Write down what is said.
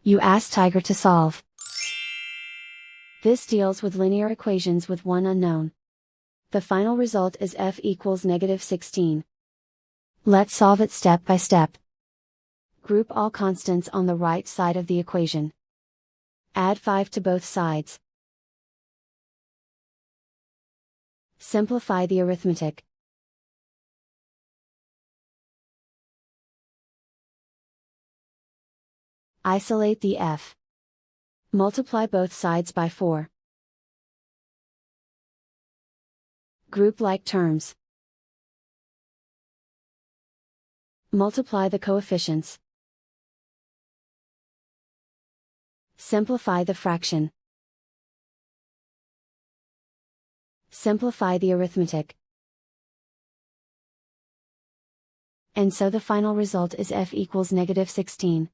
You ask Tiger to solve. This deals with linear equations with one unknown. The final result is f equals -16. Let's solve it step by step. Group all constants on the right side of the equation. Add 5 to both sides. Simplify the arithmetic. Isolate the f. Multiply both sides by 4. Group like terms. Multiply the coefficients. Simplify the fraction. Simplify the arithmetic. And so the final result is f equals -16.